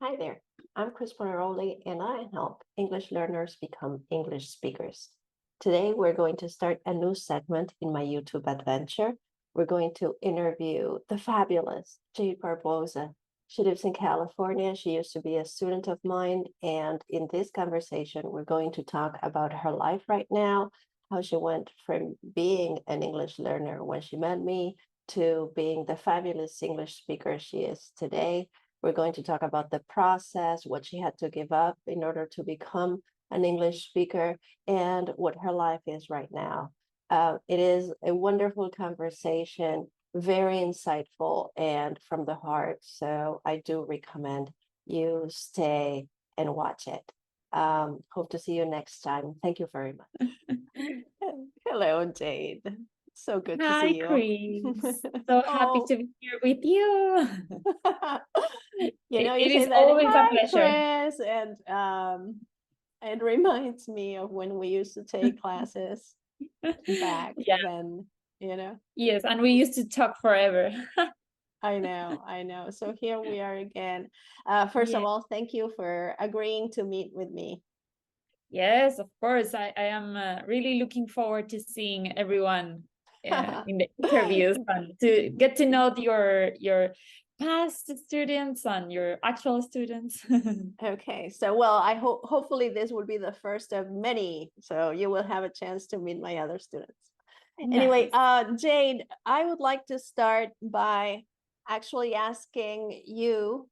Hi there, I'm Chris Pontiroli, and I help English learners become English speakers. Today, we're going to start a new segment in my YouTube adventure. We're going to interview the fabulous Jade Barbosa. She lives in California. She used to be a student of mine. And in this conversation, we're going to talk about her life right now, how she went from being an English learner when she met me to being the fabulous English speaker she is today. We're going to talk about the process, what she had to give up in order to become an English speaker, and what her life is right now. It is a wonderful conversation, very insightful and from the heart. So I do recommend you stay and watch it. Hope to see you next time. Thank you very much. Hello, Jade. So good to Hi, see you. Chris. So happy to be here with you. You know, It you say is that, always a hi, pleasure. Chris, and it reminds me of when we used to take classes back Yeah, then, you know. yes, and we used to talk forever. I know. So here we are again. First of Yeah. all, thank you for agreeing to meet with me. Yes, of course. I am really looking forward to seeing everyone in the interviews and to get to know your past students and your actual students. Okay, so well, I hope hopefully this will be the first of many, so you will have a chance to meet my other students. Anyway, Nice. Jade, I would like to start by actually asking you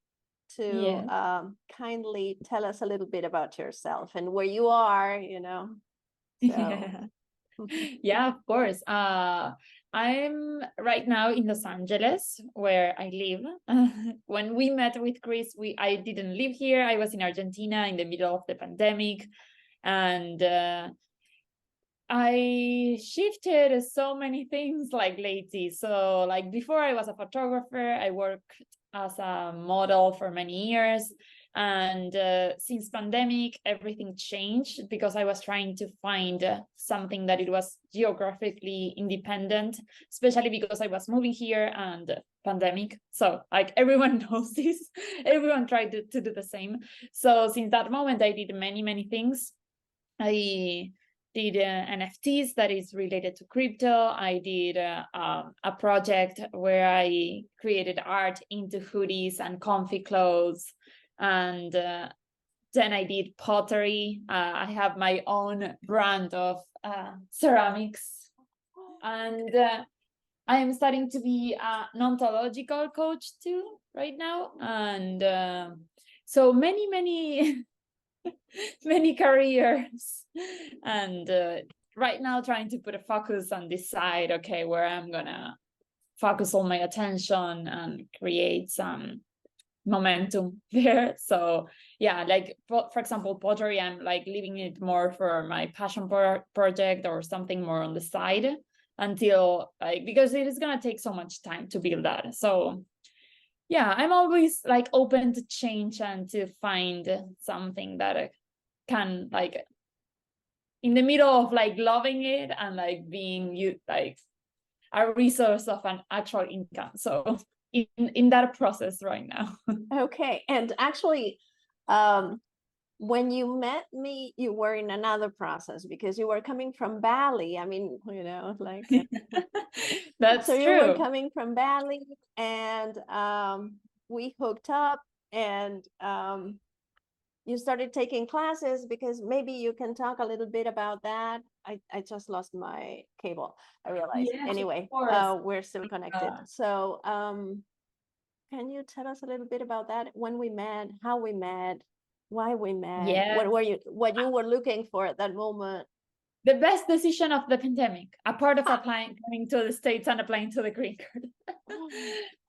to Yeah. kindly tell us a little bit about yourself and where you are, you know. So, Yeah. Yeah, of course. I'm right now in Los Angeles, where I live. When we met with Chris, I didn't live here. I was in Argentina in the middle of the pandemic, and I shifted so many things like lately. So, like before, I was a photographer. I worked as a model for many years. And since pandemic, everything changed because I was trying to find something that it was geographically independent, especially because I was moving here and pandemic. So like everyone knows this, everyone tried to do the same. So since that moment, I did many things. I did NFTs that is related to crypto. I did a project where I created art into hoodies and comfy clothes. And then I did pottery. I have my own brand of ceramics. And I am starting to be an ontological coach too right now. And so many many careers, and right now trying to put a focus on this side, okay, where I'm gonna focus all my attention and create some momentum there. So yeah, like for example, pottery, I'm like leaving it more for my passion project or something more on the side until like, because it is gonna take so much time to build that. So yeah, I'm always like open to change and to find something that can like in the middle of like loving it and like being you like a resource of an actual income. So in that process right now. okay, and actually, when you met me, you were in another process because you were coming from Bali. I mean, you know, like so That's you were true. coming from Bali, and we hooked up, and you started taking classes because maybe you can talk a little bit about that. I just lost my cable, I realized. Yes, of Anyway, course. we're still connected. So can you tell us a little bit about that? When we met, how we met, why we met, Yes. what you were looking for at that moment? The best decision of the pandemic, apart of applying, coming to the States and applying to the green card.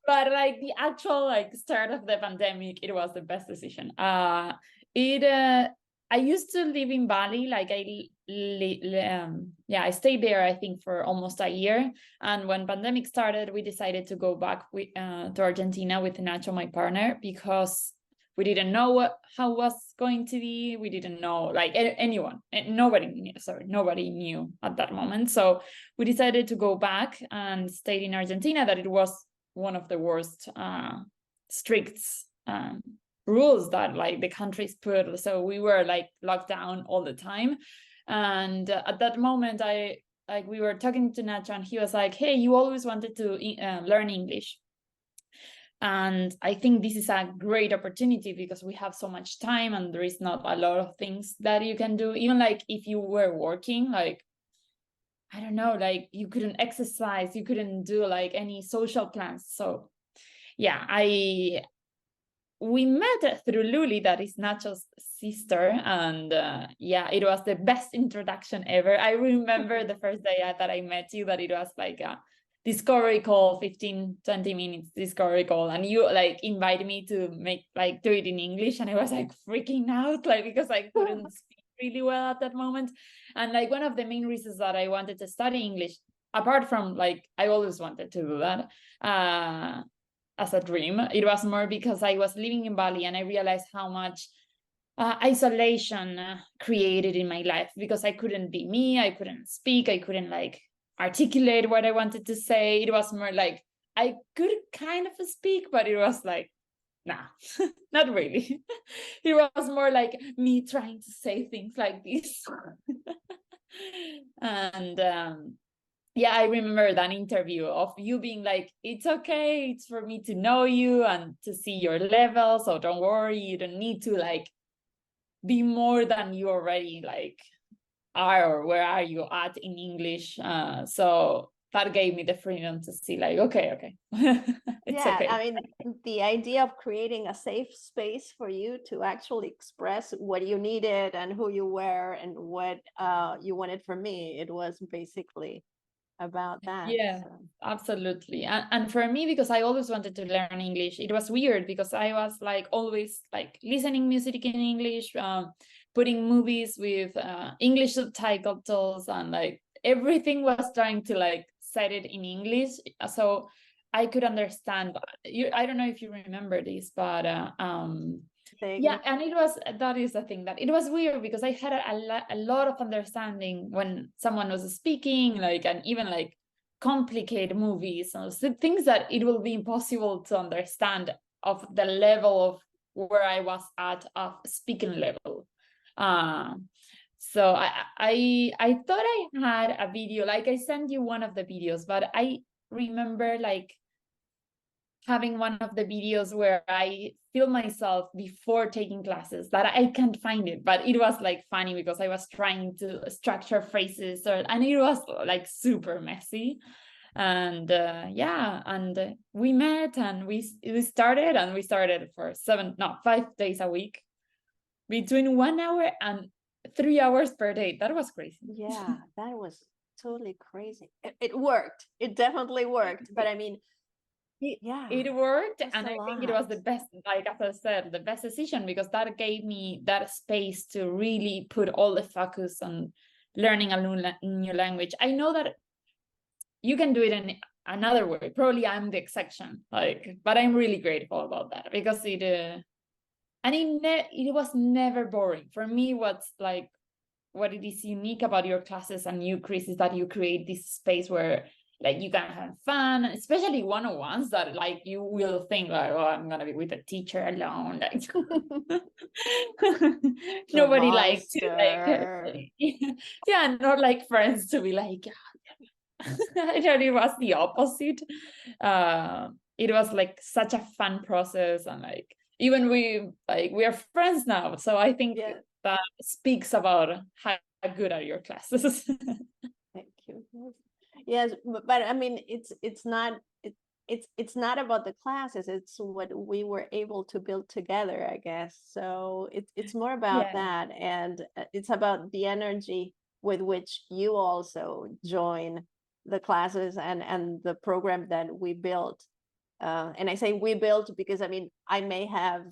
But like the actual like start of the pandemic, it was the best decision. I used to live in Bali, like I stayed there I think for almost a year. And when pandemic started, we decided to go back to Argentina with Nacho, my partner, because we didn't know how it was going to be. We didn't know like anyone, nobody knew at that moment. So we decided to go back and stayed in Argentina, that it was one of the worst strict rules that like the countries put. So we were like locked down all the time. And at that moment, we were talking to Nacho, and he was like, hey, you always wanted to learn English. And I think this is a great opportunity because we have so much time and there is not a lot of things that you can do. Even like if you were working, like, I don't know, like you couldn't exercise, you couldn't do like any social plans. So yeah, we met through Luli, that is Nacho's sister, and yeah, it was the best introduction ever. I remember the first day that I met you, that it was like a discovery call, 15-20 minutes discovery call, and you like invited me to make like do it in English, and I was like freaking out, like because I couldn't speak really well at that moment. And like one of the main reasons that I wanted to study English, apart from like I always wanted to do that as a dream, it was more because I was living in Bali and I realized how much isolation created in my life, because I couldn't be me, I couldn't speak, I couldn't like articulate what I wanted to say. It was more like I could kind of speak, but it was like, nah, not really. It was more like me trying to say things like this. And yeah, I remember that interview of you being like, it's okay, it's for me to know you and to see your level, so don't worry, you don't need to like be more than you already like are, or where are you at in English. So that gave me the freedom to see like, okay, it's Yeah, okay. I mean, the idea of creating a safe space for you to actually express what you needed and who you were and what you wanted from me, it was basically about that. Yeah, So. absolutely. And for me, because I always wanted to learn English, it was weird because I was like always like listening music in English, putting movies with English subtitles, and like everything was trying to like set it in English so I could understand. I don't know if you remember this, but yeah, and it was, that is the thing, that it was weird because I had a lot of understanding when someone was speaking, like, and even like complicated movies and things that it will be impossible to understand of the level of where I was at of speaking level. So I thought I had a video, like I sent you one of the videos, but I remember like having one of the videos where I film myself before taking classes, that I can't find it, but it was like funny because I was trying to structure phrases, and it was like super messy. And yeah, and we met and we started for 5 days a week, between 1 hour and 3 hours per day. That was crazy. Yeah, that was totally crazy. It worked. It definitely worked. But I mean, yeah, it worked, that's and a I think it was the lot. best, like as I said, the best decision, because that gave me that space to really put all the focus on learning a new language. I know that you can do it in another way. Probably I'm the exception, like, but I'm really grateful about that, because it was never boring for me. What's like what it is unique about your classes and you, Chris, is that you create this space where like you can have fun, especially one-on-ones that like you will think like, oh, I'm gonna be with a teacher alone, like nobody likes to like yeah, not like friends to be like I thought it was the opposite. It was like such a fun process, and like even we are friends now, so I think Yeah, that speaks about how good are your classes. thank you. Yes, but I mean, it's not about the classes. It's what we were able to build together, I guess. So it's more about Yeah. that, and it's about the energy with which you also join the classes and the program that we built. And I say we built because I mean I may have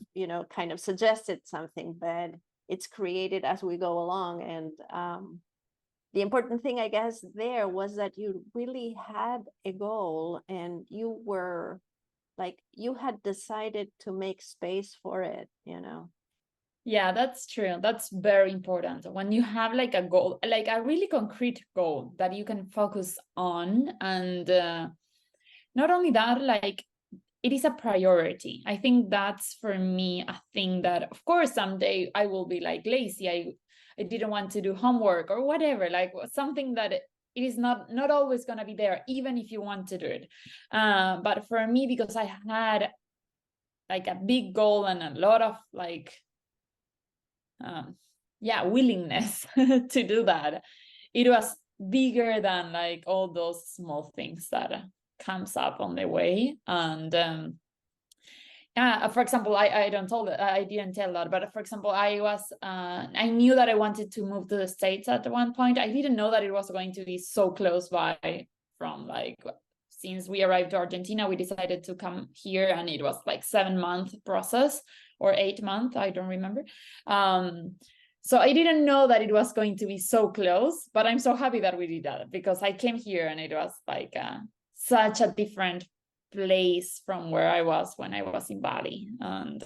kind of suggested something, but it's created as we go along. And the important thing, I guess, there was that you really had a goal, and you were like, you had decided to make space for it. Yeah, that's true. That's very important. When you have like a goal, like a really concrete goal that you can focus on, and not only that, like it is a priority. I think that's for me a thing that, of course, someday I will be like lazy. I didn't want to do homework or whatever, like something that it is not always going to be there, even if you want to do it. But for me, because I had like a big goal and a lot of like, willingness to do that, it was bigger than like all those small things that comes up on the way. And for example, I didn't tell that, but for example, I knew that I wanted to move to the States at one point. I didn't know that it was going to be so close by from like, since we arrived to Argentina, we decided to come here, and it was like 7-month process or 8 month, I don't remember. So I didn't know that it was going to be so close, but I'm so happy that we did that, because I came here and it was like such a different place from where I was when I was in Bali. And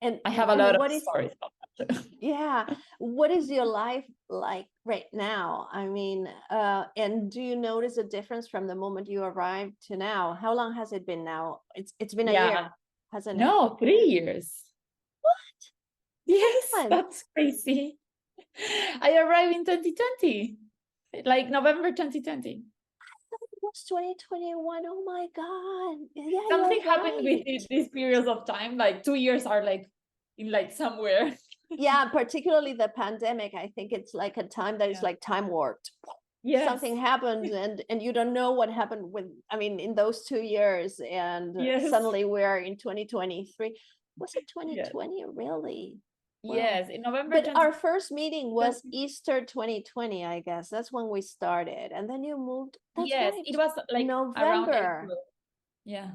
And I have a lot of stories about that. Yeah. What is your life like right now? I mean, and do you notice a difference from the moment you arrived to now? How long has it been now? It's been a year, hasn't it? No, 3 years. What? Yes, Fun. that's crazy. I arrived in 2020, like November 2020. It was 2021. Oh my God. Yeah, Something you're happened with right. these periods of time, like 2 years are like in like somewhere. Yeah, particularly the pandemic. I think it's like a time that is like time warped. Yes. Something happened and you don't know what happened with, I mean, in those 2 years, and suddenly we're in 2023. Was it 2020? Really? Wow. Yes, in November. But our first meeting was Easter 2020, I guess. That's when we started. And then you moved. That's yes, right. it was like November. Around April. Yeah.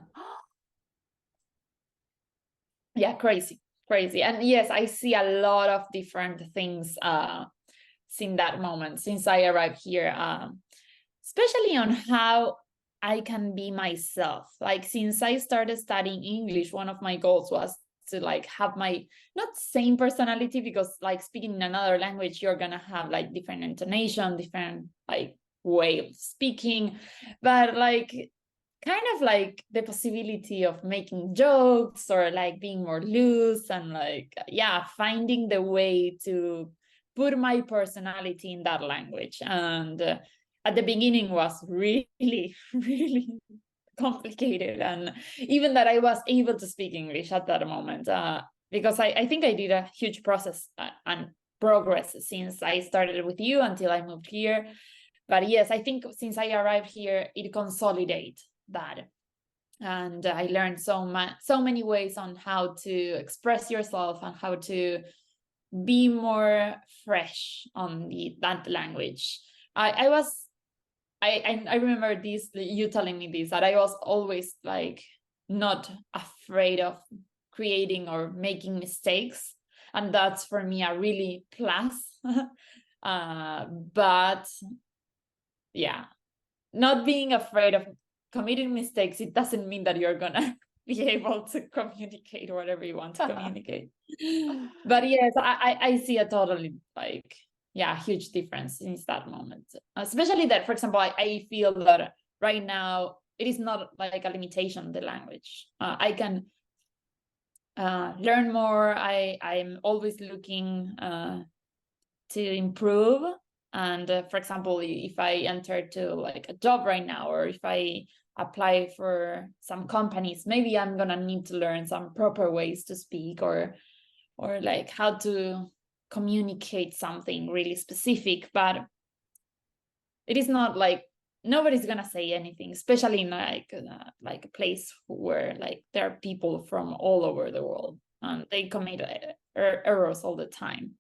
Yeah, crazy. And yes, I see a lot of different things since that moment, since I arrived here, especially on how I can be myself. Like, since I started studying English, one of my goals was to like have my not same personality, because like speaking in another language, you're gonna have like different intonation, different like way of speaking, but like kind of like the possibility of making jokes or like being more loose, and like finding the way to put my personality in that language. And at the beginning was really really complicated, and even that I was able to speak English at that moment, because I think I did a huge process and progress since I started with you until I moved here. But yes, I think since I arrived here, it consolidated that, and I learned so many ways on how to express yourself and how to be more fresh on that language. I remember this, you telling me this, that I was always like not afraid of creating or making mistakes, and that's for me a really plus. But not being afraid of committing mistakes, it doesn't mean that you're gonna be able to communicate whatever you want to communicate. But yes, I see a totally like huge difference since that moment, especially that, for example, I feel that right now it is not like a limitation, the language. I can learn more. I'm always looking to improve. And for example, if I enter to like a job right now, or if I apply for some companies, maybe I'm gonna need to learn some proper ways to speak, or like how to communicate something really specific. But it is not like nobody's gonna say anything, especially in like a place where like there are people from all over the world, and they commit errors all the time.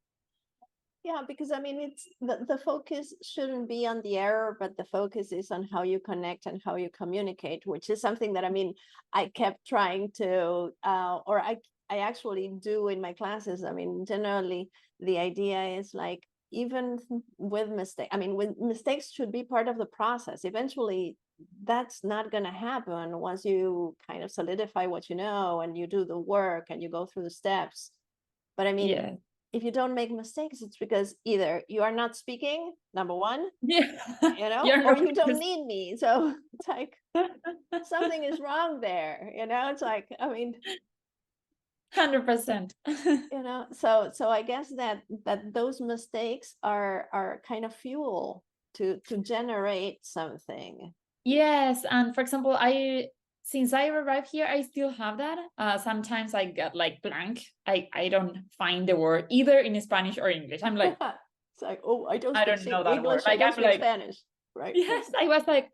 Yeah, because I mean, it's the focus shouldn't be on the error, but the focus is on how you connect and how you communicate, which is something that, I mean, I kept trying to, or I actually do in my classes. I mean, generally, the idea is like, even with mistakes, I mean, mistakes should be part of the process. Eventually, that's not going to happen once you kind of solidify what you know and you do the work and you go through the steps. But I mean, if you don't make mistakes, it's because either you are not speaking, number one, you know, or you don't need me. So it's like, something is wrong there, you know. It's like, I mean, 100%. you know, so I guess that those mistakes are kind of fuel to generate something. Yes, and for example, since I arrived here, I still have that. Sometimes I get like blank. I don't find the word either in Spanish or English. I'm like, It's like, oh, I don't I speak don't know that word. English, I Like don't I'm speak like, Spanish, right? yes, I was like,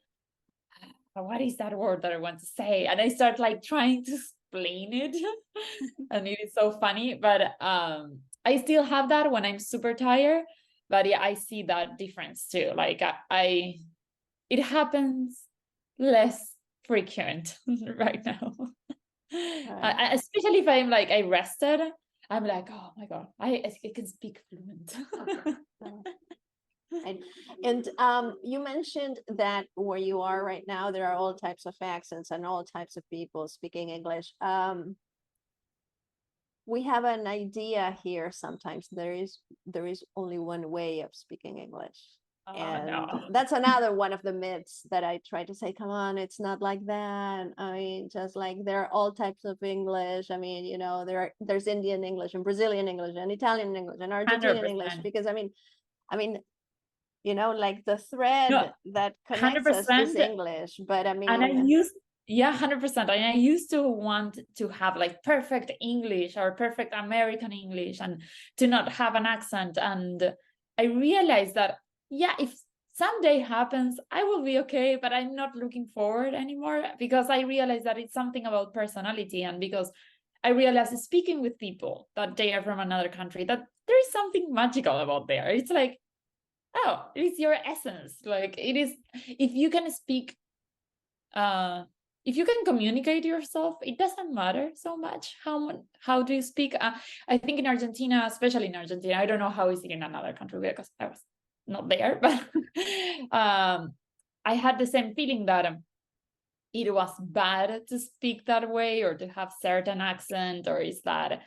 what is that word that I want to say? And I start like trying to explain it, and it is so funny. But I still have that when I'm super tired. But yeah, I see that difference too. Like it happens less frequent right now. Right. Especially if I'm like I rested, I'm like, oh my god, I can speak fluent. And you mentioned that where you are right now, there are all types of accents and all types of people speaking English. We have an idea here sometimes there is only one way of speaking English. And No. that's another one of the myths that I try to say, come on, it's not like that. I mean, just like there are all types of English. I mean, you know, there's Indian English and Brazilian English and Italian English and Argentinian English, 100%. because I mean, you know, like the thread No, that connects us is 100%. English, but I And I mean, used, yeah, 100%. And I used to want to have like perfect English or perfect American English and to not have an accent. And I realized that, yeah, if someday happens, I will be okay, but I'm not looking forward anymore because I realized that it's something about personality. And because I realized speaking with people that they are from another country, that there is something magical about there. It's like, oh, it is your essence. Like it is, if you can speak if you can communicate yourself, it doesn't matter so much how do you speak. I think in Argentina, especially in Argentina, I don't know how is it in another country because I was not there, but I had the same feeling that it was bad to speak that way or to have certain accent, or is that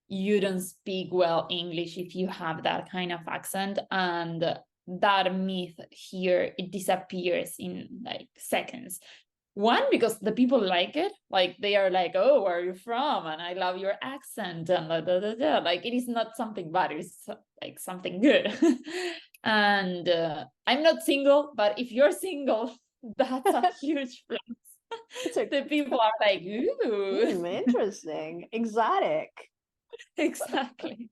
you don't speak well English if you have that kind of accent. And that myth here, it disappears in like seconds. One, because the people like it, like they are like, oh, where are you from? And I love your accent, and da, da, da, da. Like it is not something bad, it's like something good. And I'm not single, but if you're single, that's a huge plus. The people are like, ooh. interesting, exotic. Exactly.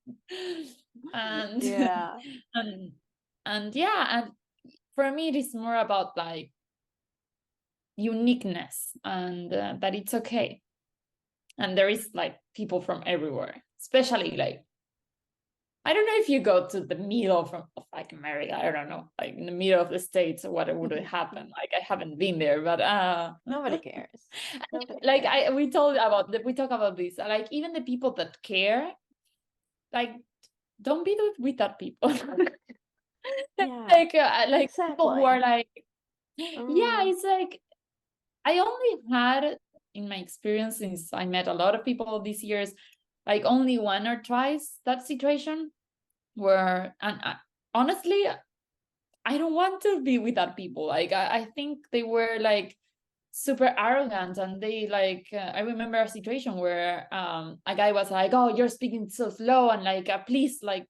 And Yeah. and yeah, and for me it is more about like uniqueness, and that it's okay. And there is like people from everywhere, especially like, I don't know if you go to the middle of like America, I don't know, like in the middle of the States, what would happen? Like I haven't been there, but Nobody cares. Nobody like cares. we talk about this, like even the people that care, like don't be with that people. Yeah, Like people who are exactly. like, yeah, it's like I only had, in my experience, since I met a lot of people these years, like only one or twice that situation where, and honestly, I don't want to be with that people. Like I think they were like super arrogant, and they like I remember a situation where a guy was like, oh, you're speaking so slow, and like please like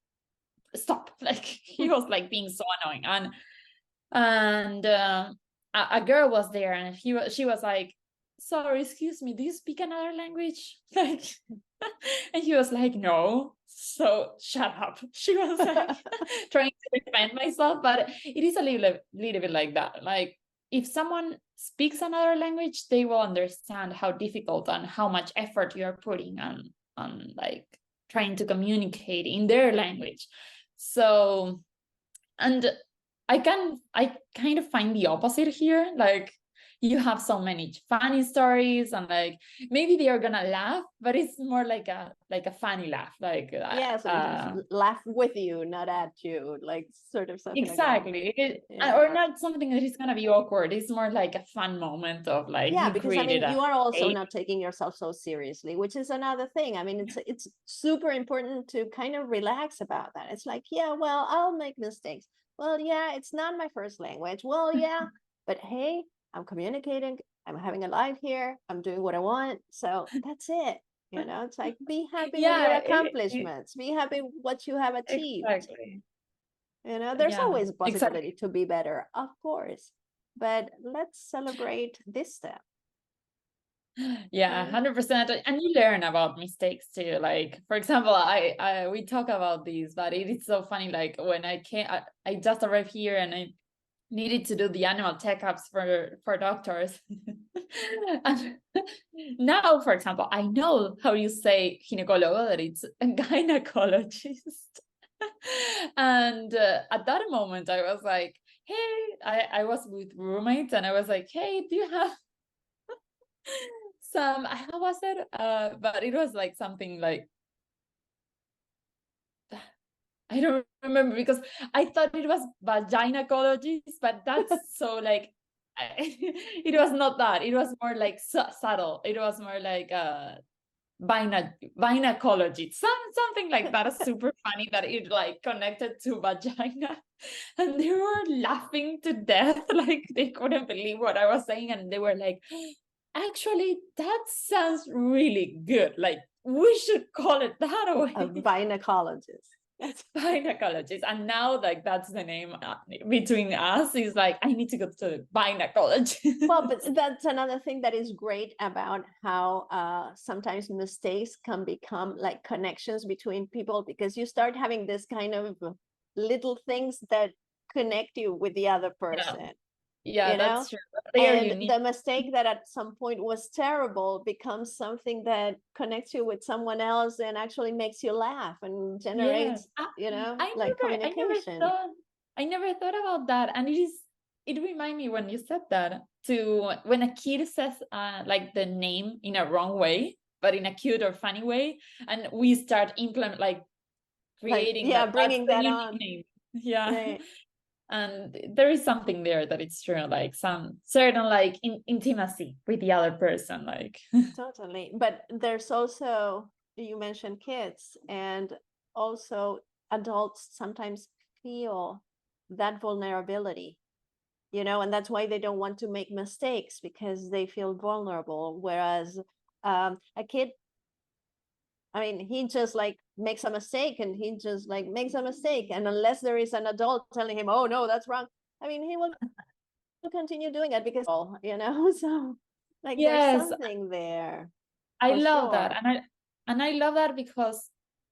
stop. Like he was like being so annoying. And a girl was there, and she was like, sorry, excuse me, do you speak another language? Like, and he was like, no, so shut up. She was like trying to defend myself, but it is a little bit like that. Like if someone speaks another language, they will understand how difficult and how much effort you are putting on like trying to communicate in their language. So, and I kind of find the opposite here. Like you have so many funny stories, and like maybe they are gonna laugh, but it's more like a funny laugh. Like Yeah, so just laugh with you, not at you, like sort of something like that. exactly. Yeah. Or not something that is gonna be awkward. It's more like a fun moment of like Yeah, you because I created mean, a you are also date. not taking yourself so seriously, which is another thing. I mean, it's super important to kind of relax about that. It's like, yeah, well, I'll make mistakes. Well, yeah, it's not my first language. Well, yeah, but hey, I'm communicating I'm having a life here. I'm doing what I want. So that's it. It's like, be happy with your Yeah, accomplishments. Be happy with what you have achieved. exactly. There's Yeah, always a possibility exactly. to be better, of course. But let's celebrate this step. Yeah, 100%. And you learn about mistakes too. Like, for example, we talk about this, but it is so funny. Like when I just arrived here and I needed to do the annual checkups for doctors. And now, for example, I know how you say ginecólogo, that it's a gynecologist. And at that moment, I was like, hey, I was with roommates and I was like, hey, do you have some, how was it? But it was like something like, I don't remember because I thought it was vaginacologist, but that's so like, it was not that. It was more like subtle. It was more like gynecologist, something like that. Is super funny that it like connected to vagina, and they were laughing to death, like they couldn't believe what I was saying, and they were like, actually, that sounds really good. Like we should call it that A way. gynecologist. Gynecologist. And now like that's the name between us, is like, I need to go to the gynecologist. Well, but that's another thing that is great about how sometimes mistakes can become like connections between people, because you start having this kind of little things that connect you with the other person. Yeah, that's true. They are And unique. the mistake that at some point was terrible becomes something that connects you with someone else and actually makes you laugh and generates, like communication. I never thought about that. And it reminded me when you said that, to when a kid says like the name in a wrong way, but in a cute or funny way, and we start creating like, that. bringing That's the that unique on. name. Yeah. Right. And there is something there that it's true, like some certain like intimacy with the other person, like. Totally. But there's also, you mentioned kids, and also adults sometimes feel that vulnerability, and that's why they don't want to make mistakes, because they feel vulnerable. Whereas a kid, I mean, he just like makes a mistake, and he just like makes a mistake. And unless there is an adult telling him, oh, no, that's wrong, I mean, he will continue doing it because, so like there's Yes, something there I for love that. sure. And I love that because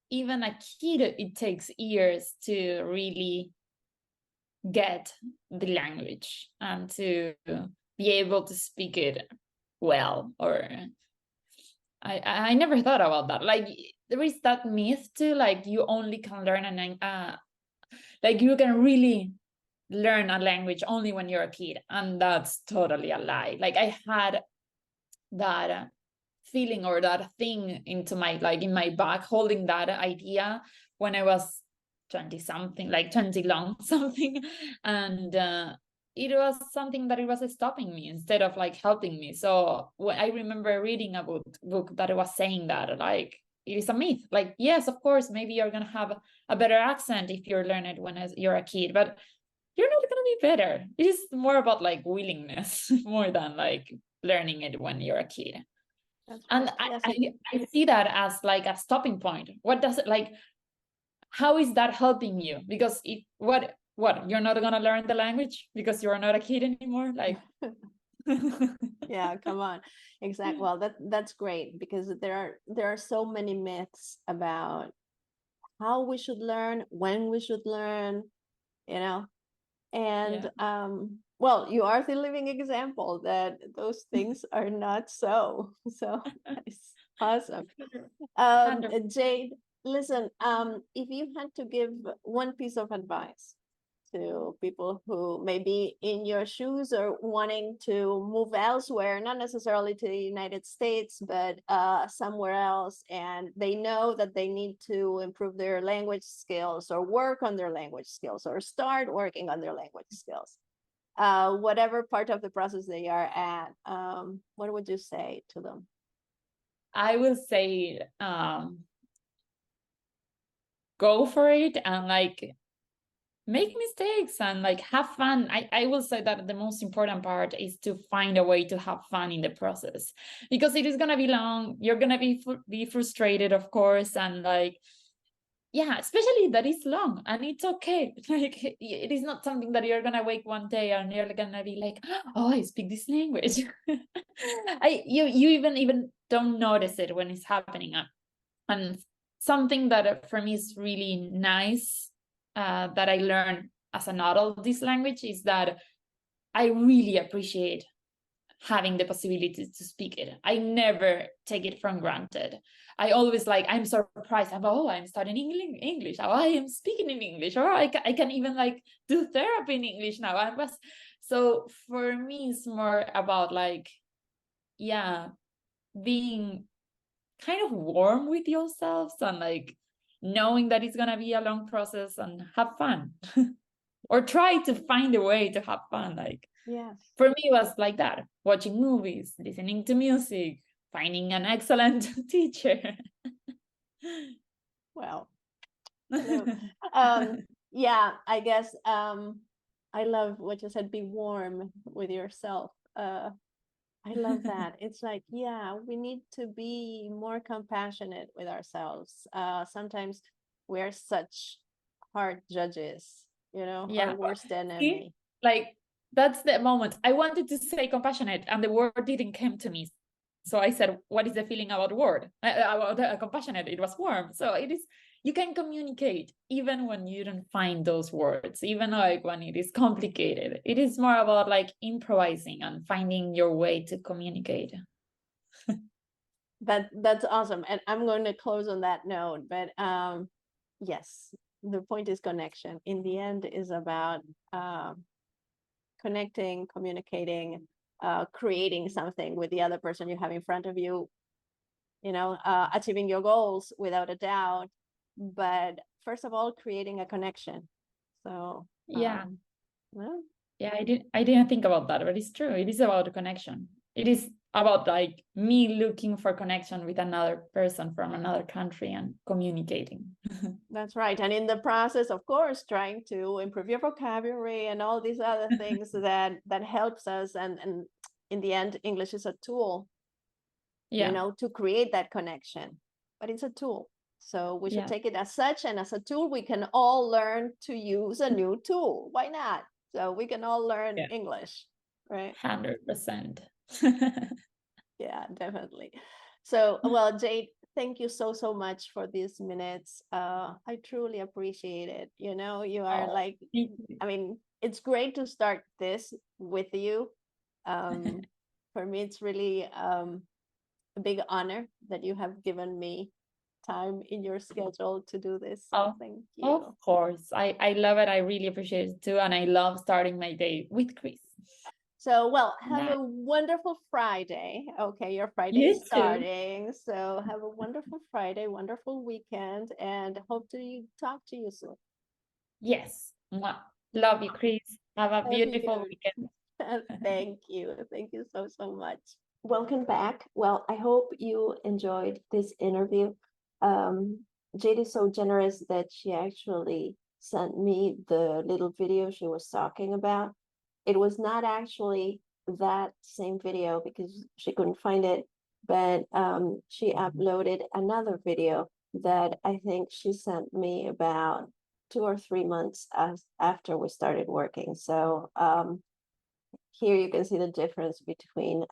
even a kid, it takes years to really get the language and to be able to speak it well. Or I never thought about that. Like there is that myth too, like you only can learn like you can really learn a language only when you're a kid, and that's totally a lie. Like I had that feeling or that thing into my, like in my back, holding that idea when I was 20 something, like 20 long something. And it was something that it was stopping me instead of like helping me. So when I remember reading a book that it was saying that like it is a myth. Like, yes, of course, maybe you're gonna have a better accent if you learn it when you're a kid, but you're not gonna be better. It is more about like willingness more than like learning it when you're a kid. That's And right. Yes. I see that as like a stopping point. What does it like, how is that helping you? Because what you're not gonna learn the language because you're not a kid anymore, like. Yeah, come on. Exactly. Well, that's great, because there are so many myths about how we should learn, when we should learn, and Yeah. well, you are the living example that those things are not so. So it's awesome. 100%. Jade, listen, if you had to give one piece of advice to people who may be in your shoes or wanting to move elsewhere, not necessarily to the United States, but somewhere else, and they know that they need to improve their language skills or work on their language skills or start working on their language skills, whatever part of the process they are at, what would you say to them? I will say go for it, and like make mistakes and like have fun. I will say that the most important part is to find a way to have fun in the process, because it is gonna be long. You're gonna be frustrated, of course, and like, yeah, especially that it's long and it's okay. Like it is not something that you're gonna wake one day and you're gonna be like, oh, I speak this language. You even don't notice it when it's happening. And something that for me is really nice, that I learned as an adult this language, is that I really appreciate having the possibility to speak it. I never take it for granted. I always like, I'm surprised. I'm studying English. Oh, I am speaking in English. Or I can even like do therapy in English now. So for me, it's more about like, yeah, being kind of warm with yourselves and like knowing that it's gonna be a long process, and have fun. Or try to find a way to have fun. Like, Yes. for me, it was like that: watching movies, listening to music, finding an excellent teacher. Well, hello. Yeah, I guess I love what you said, be warm with yourself. I love that. It's like, yeah, we need to be more compassionate with ourselves. Sometimes we're such hard judges, our Yeah. worst See, enemy. like that's the moment. I wanted to say compassionate, and the word didn't come to me. So I said, "What is the feeling about word about compassionate?" It was warm. So it is. You can communicate even when you don't find those words, even like when it is complicated. It is more about like improvising and finding your way to communicate. That's awesome. And I'm going to close on that note, but yes, the point is connection. In the end is about connecting, communicating, creating something with the other person you have in front of you, achieving your goals without a doubt. But first of all, creating a connection. So Yeah. well, Yeah, I didn't think about that, but it's true. It is about a connection. It is about like me looking for connection with another person from another country and communicating. that's right. And in the process, of course, trying to improve your vocabulary and all these other things that helps us. And in the end, English is a tool, Yeah. to create that connection. But it's a tool. So we should Yeah. take it as such, and as a tool, we can all learn to use a new tool. Why not? So we can all learn Yeah. English, right? 100%. Yeah, definitely. So, well, Jade, thank you so much for these minutes. I truly appreciate it. You are Oh, like, thank you. I mean, it's great to start this with you. For me, it's really a big honor that you have given me time in your schedule to do this. So Oh, thank of you. course. I love it. I really appreciate it too. And I love starting my day with Chris. So, well, have Nice. a wonderful Friday. Okay, your Friday You is too. starting. So, have a wonderful Friday, wonderful weekend, and hope to talk to you soon. Yes. Mwah. Love you, Chris. Have a Love beautiful you. weekend. Thank you. Thank you so much. Welcome back. Well, I hope you enjoyed this interview. Jade is so generous that she actually sent me the little video she was talking about. It was not actually that same video because she couldn't find it, but she uploaded another video that I think she sent me about 2 or 3 months after we started working. So here you can see the difference between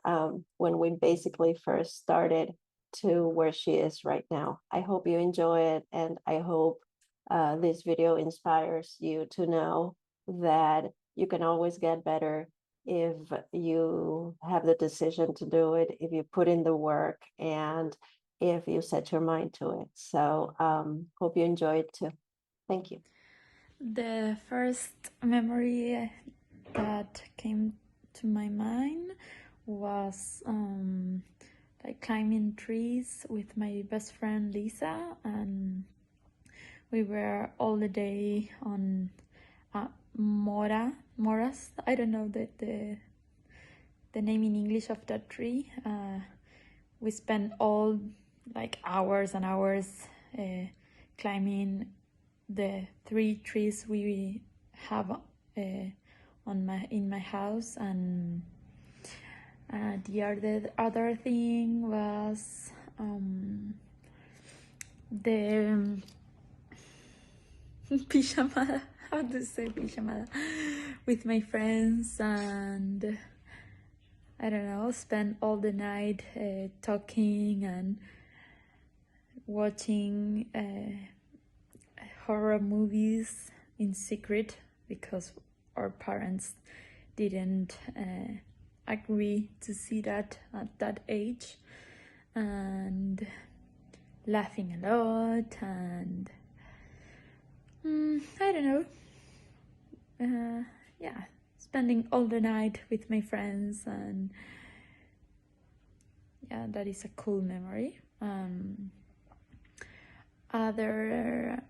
when we basically first started to where she is right now. I hope you enjoy it, and I hope this video inspires you to know that you can always get better if you have the decision to do it, if you put in the work, and if you set your mind to it. So hope you enjoy it too. Thank you. The first memory that came to my mind was like climbing trees with my best friend Lisa, and we were all the day on moras. I don't know the name in English of that tree. We spent all like hours and hours climbing the 3 trees we have in my house. And the other thing was the pijamada. How to say pijamada with my friends, and I don't know, spend all the night talking and watching horror movies in secret, because our parents didn't agree to see that at that age, and laughing a lot, and I don't know, yeah, spending all the night with my friends, and yeah, that is a cool memory. Other,